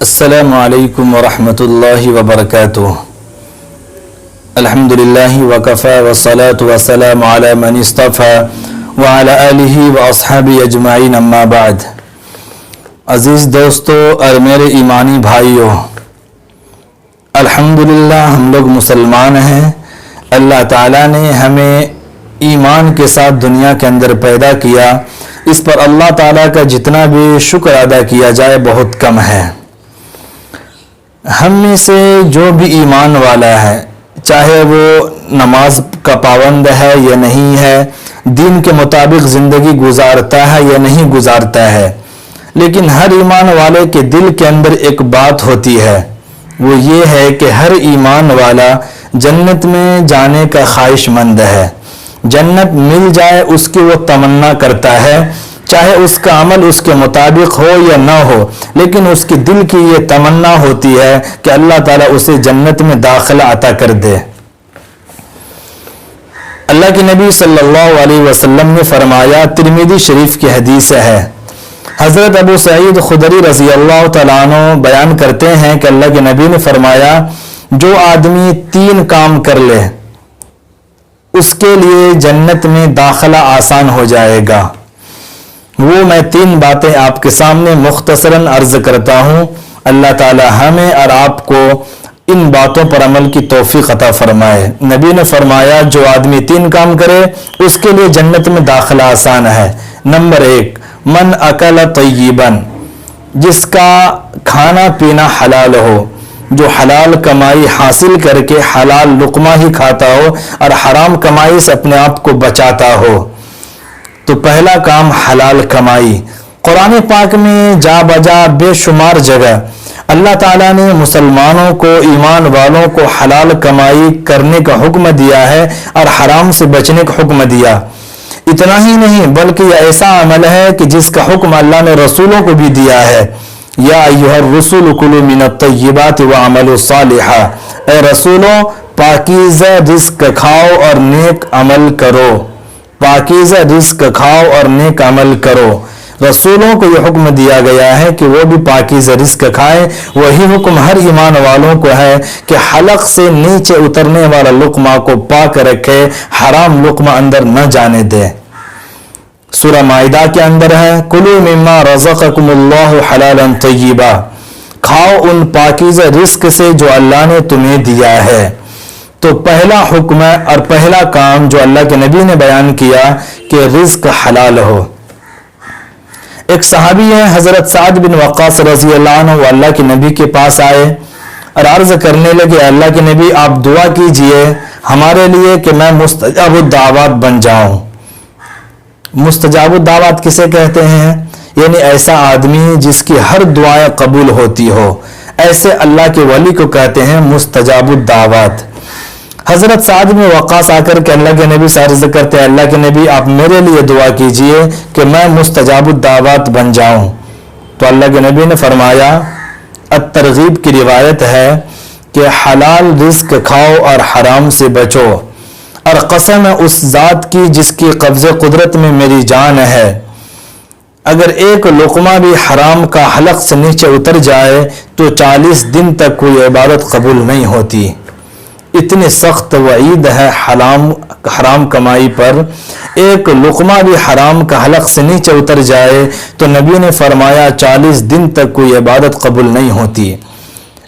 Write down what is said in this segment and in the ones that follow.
السلام علیکم ورحمۃ اللہ وبرکاتہ۔ الحمدللہ وکفی والصلاة والسلام علی من اصطفی وعلی آلہ واصحابہ اجمعین، اما بعد۔ عزیز دوستو اور میرے ایمانی بھائیوں، الحمدللہ ہم لوگ مسلمان ہیں۔ اللہ تعالیٰ نے ہمیں ایمان کے ساتھ دنیا کے اندر پیدا کیا، اس پر اللہ تعالیٰ کا جتنا بھی شکر ادا کیا جائے بہت کم ہے۔ ہم میں سے جو بھی ایمان والا ہے، چاہے وہ نماز کا پابند ہے یا نہیں ہے، دین کے مطابق زندگی گزارتا ہے یا نہیں گزارتا ہے، لیکن ہر ایمان والے کے دل کے اندر ایک بات ہوتی ہے، وہ یہ ہے کہ ہر ایمان والا جنت میں جانے کا خواہش مند ہے۔ جنت مل جائے اس کی وہ تمنا کرتا ہے، چاہے اس کا عمل اس کے مطابق ہو یا نہ ہو، لیکن اس کی دل کی یہ تمنا ہوتی ہے کہ اللہ تعالیٰ اسے جنت میں داخلہ عطا کر دے۔ اللہ کے نبی صلی اللہ علیہ وسلم نے فرمایا، ترمذی شریف کی حدیث ہے، حضرت ابو سعید خدری رضی اللہ تعالیٰ عنہ بیان کرتے ہیں کہ اللہ کے نبی نے فرمایا، جو آدمی 3 کام کر لے اس کے لیے جنت میں داخلہ آسان ہو جائے گا۔ وہ میں 3 باتیں آپ کے سامنے مختصراً عرض کرتا ہوں۔ اللہ تعالی ہمیں اور آپ کو ان باتوں پر عمل کی توفیق عطا فرمائے۔ نبی نے فرمایا، جو آدمی 3 کام کرے اس کے لیے جنت میں داخلہ آسان ہے۔ نمبر 1، من اکل طیبا، جس کا کھانا پینا حلال ہو، جو حلال کمائی حاصل کر کے حلال لقمہ ہی کھاتا ہو اور حرام کمائی سے اپنے آپ کو بچاتا ہو۔ تو پہلا کام حلال کمائی۔ قرآن پاک میں جا بجا بے شمار جگہ اللہ تعالیٰ نے مسلمانوں کو، ایمان والوں کو حلال کمائی کرنے کا حکم دیا ہے اور حرام سے بچنے کا حکم دیا۔ اتنا ہی نہیں بلکہ یہ ایسا عمل ہے کہ جس کا حکم اللہ نے رسولوں کو بھی دیا ہے، یا ایھا الرسول کلوا من الطیبات وعملوا صالحا، اے رسولوں پاکیزہ رزق کھاؤ اور نیک عمل کرو، پاکیزہ رزق کھاؤ اور نیک عمل کرو۔ رسولوں کو یہ حکم دیا گیا ہے کہ وہ بھی پاکیزہ رزق کھائیں۔ وہی حکم ہر ایمان والوں کو ہے کہ حلق سے نیچے اترنے والا لقمہ کو پاک رکھے، حرام لقمہ اندر نہ جانے دے۔ سورہ مائدہ کے اندر ہے، کلوا مما رزقکم اللہ حلالا طیبا، کھاؤ ان پاکیزہ رزق سے جو اللہ نے تمہیں دیا ہے۔ تو پہلا حکم اور پہلا کام جو اللہ کے نبی نے بیان کیا کہ رزق حلال ہو۔ ایک صحابی ہے حضرت سعد بن وقاص رضی اللہ عنہ، وہ اللہ کے نبی کے پاس آئے اور عرض کرنے لگے، اللہ کے نبی آپ دعا کیجئے ہمارے لیے کہ میں مستجاب الدعوات بن جاؤں۔ مستجاب الدعوات کسے کہتے ہیں؟ یعنی ایسا آدمی جس کی ہر دعائیں قبول ہوتی ہو، ایسے اللہ کے ولی کو کہتے ہیں مستجاب الدعوات۔ حضرت سعد بن وقاص آ کر کے اللہ کے نبی سے عرض کرتے ہیں، اللہ کے نبی آپ میرے لیے دعا کیجئے کہ میں مستجاب الدعوات بن جاؤں۔ تو اللہ کے نبی نے فرمایا، الترغیب کی روایت ہے کہ حلال رزق کھاؤ اور حرام سے بچو، اور قسم ہے اس ذات کی جس کی قبض قدرت میں میری جان ہے، اگر ایک لقمہ بھی حرام کا حلق سے نیچے اتر جائے تو 40 دن تک کوئی عبادت قبول نہیں ہوتی۔ اتنی سخت وعید ہے حرام کمائی پر۔ ایک لقمہ بھی حرام کا حلق سے نیچے اتر جائے تو نبی نے فرمایا 40 دن تک کوئی عبادت قبول نہیں ہوتی۔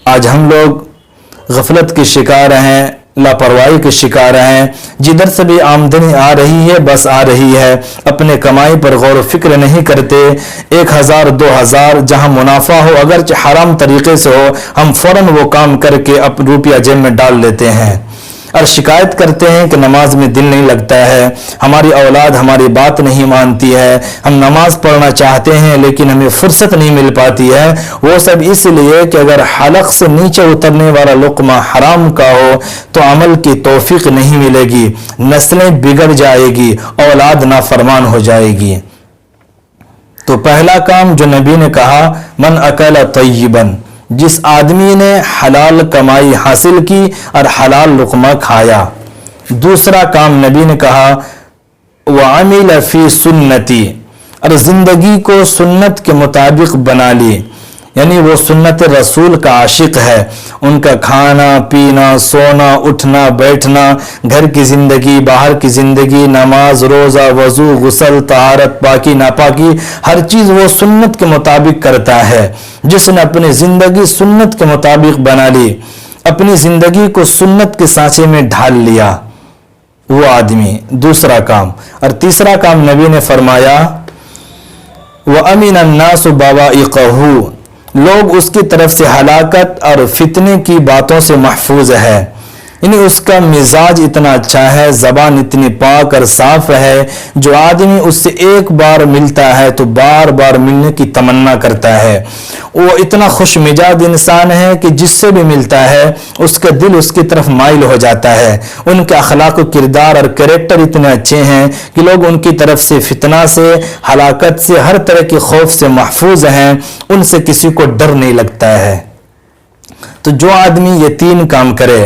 آج ہم لوگ غفلت کے شکار ہیں، لاپرواہی کے شکار ہیں، جدھر سے بھی آمدنی آ رہی ہے بس آ رہی ہے، اپنے کمائی پر غور و فکر نہیں کرتے۔ 1000 2000 جہاں منافع ہو، اگرچہ حرام طریقے سے ہو، ہم فوراً وہ کام کر کے روپیہ جیب میں ڈال لیتے ہیں اور شکایت کرتے ہیں کہ نماز میں دل نہیں لگتا ہے، ہماری اولاد ہماری بات نہیں مانتی ہے، ہم نماز پڑھنا چاہتے ہیں لیکن ہمیں فرصت نہیں مل پاتی ہے۔ وہ سب اس لیے کہ اگر حلق سے نیچے اترنے والا لقمہ حرام کا ہو تو عمل کی توفیق نہیں ملے گی، نسلیں بگڑ جائے گی، اولاد نافرمان ہو جائے گی۔ تو پہلا کام جو نبی نے کہا، من اکل طیبا، جس آدمی نے حلال کمائی حاصل کی اور حلال لقمہ کھایا۔ دوسرا کام نبی نے کہا، وعمل فی سنتی، اور زندگی کو سنت کے مطابق بنا لی، یعنی وہ سنت رسول کا عاشق ہے. ان کا کھانا پینا سونا اٹھنا بیٹھنا، گھر کی زندگی باہر کی زندگی، نماز روزہ وضو غسل طہارت پاکی ناپاکی، ہر چیز وہ سنت کے مطابق کرتا ہے. جس نے اپنی زندگی سنت کے مطابق بنا لی، اپنی زندگی کو سنت کے سانچے میں ڈھال لیا، وہ آدمی. دوسرا کام اور تیسرا کام نبی نے فرمایا وَأَمِنَ النَّاسُ بَوَائِقَهُ، لوگ اس کی طرف سے ہلاکت اور فتنے کی باتوں سے محفوظ ہے. یعنی اس کا مزاج اتنا اچھا ہے، زبان اتنی پاک اور صاف ہے، جو آدمی اس سے ایک بار ملتا ہے تو بار بار ملنے کی تمنا کرتا ہے. وہ اتنا خوش مزاج انسان ہے کہ جس سے بھی ملتا ہے اس کا دل اس کی طرف مائل ہو جاتا ہے. ان کے اخلاق و کردار اور کریکٹر اتنے اچھے ہیں کہ لوگ ان کی طرف سے فتنہ سے، ہلاکت سے، ہر طرح کے خوف سے محفوظ ہیں. ان سے کسی کو ڈر نہیں لگتا ہے. تو جو آدمی یہ تین کام کرے،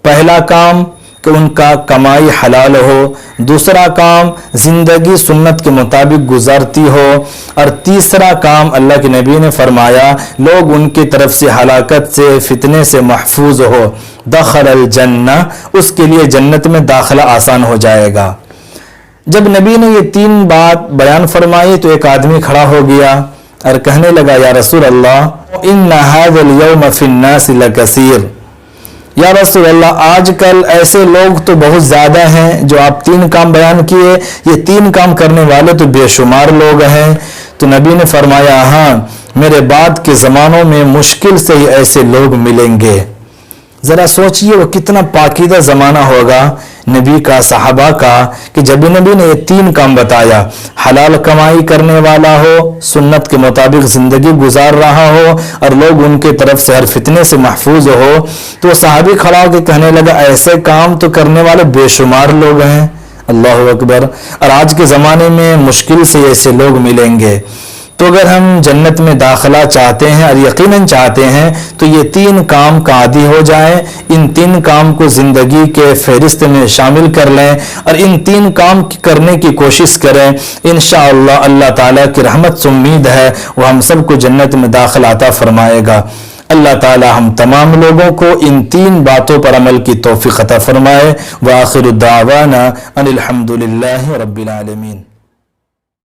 پہلا کام کہ ان کا کمائی حلال ہو، دوسرا کام زندگی سنت کے مطابق گزارتی ہو، اور تیسرا کام اللہ کے نبی نے فرمایا لوگ ان کی طرف سے ہلاکت سے فتنے سے محفوظ ہو، دخل الجنہ، اس کے لیے جنت میں داخلہ آسان ہو جائے گا. جب نبی نے یہ تین بات بیان فرمائی تو ایک آدمی کھڑا ہو گیا اور کہنے لگا یا رسول اللہ ان هذا اليوم في الناس لكثير، یا رسول اللہ آج کل ایسے لوگ تو بہت زیادہ ہیں جو آپ تین کام بیان کیے، یہ تین کام کرنے والے تو بے شمار لوگ ہیں. تو نبی نے فرمایا ہاں میرے بعد کے زمانوں میں مشکل سے ہی ایسے لوگ ملیں گے. ذرا سوچئے وہ کتنا پاکیزہ زمانہ ہوگا نبی کا، صحابہ کا، کہ جب نبی نے یہ تین کام بتایا، حلال کمائی کرنے والا ہو، سنت کے مطابق زندگی گزار رہا ہو، اور لوگ ان کے طرف سے ہر فتنے سے محفوظ ہو، تو صحابی کھڑا ہو کے کہنے لگا ایسے کام تو کرنے والے بے شمار لوگ ہیں. اللہ اکبر. اور آج کے زمانے میں مشکل سے ایسے لوگ ملیں گے. تو اگر ہم جنت میں داخلہ چاہتے ہیں اور یقیناً چاہتے ہیں تو یہ تین کام کا عادی ہو جائیں، ان تین کام کو زندگی کے فہرست میں شامل کر لیں اور ان تین کام کرنے کی کوشش کریں. انشاءاللہ اللہ تعالیٰ کی رحمت سے امید ہے وہ ہم سب کو جنت میں داخلہ عطا فرمائے گا. اللہ تعالیٰ ہم تمام لوگوں کو ان تین باتوں پر عمل کی توفیق عطا فرمائے. وآخر دعوانا ان الحمدللہ رب العالمین.